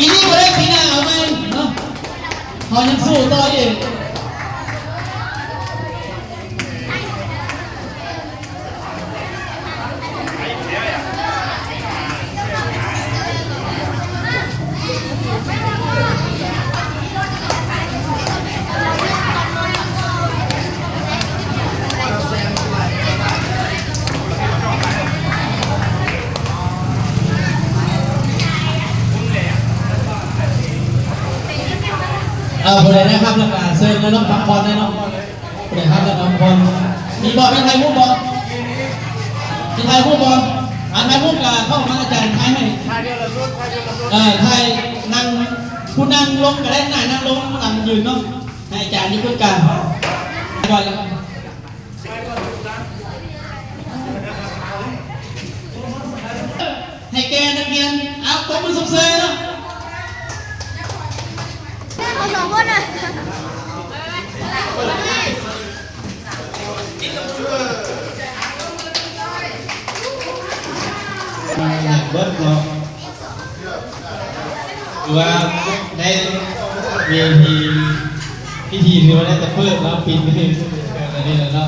ปีนี้ก็ได้ปีหน้าเอาไหมเนาะพอยังสู้ต่ออีกผู้ใดนะครับแล้วก็เซิร์ฟแล้วน้องพักผ่อนได้น้องผู้ใดครับแล้วน้องพรมีบอลเป็นไทยมุกบอลมีไทยมุกบอลไทยมุกกับเข้ามาอาจารย์ไทยให้ไทยเดียวละรุ่นไทยนั่งผู้นั่งลงก็ได้นั่งลงหลังยืนเนาะให้อาจารย์นี่พูดกันก่อนแล้วให้แกนักเรียนเอาตัวมือสุดเซ่เนาะเอาสองคนอ่ะเบิร์ดเนาะหรือว่าได้เวทีพิธีหรือว่าได้แต่เปิดแล้วปิดไปอะไรนี่แหละเนาะ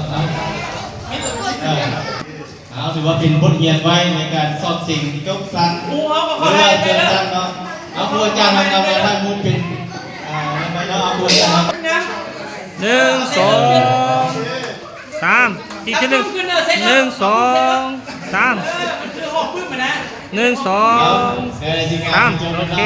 เอาถือว่าเป็นบทเรียนไว้ในการสอบสิ่งจบสั้นหรือว่าเกินสั้นเนาะเอาครูอาจารย์ทำเราได้มุกเป็นไม่แล้วเอาครูอาจารย์1 2 3อีกทีหนึ่ง1 2 3 1 2 3โอเค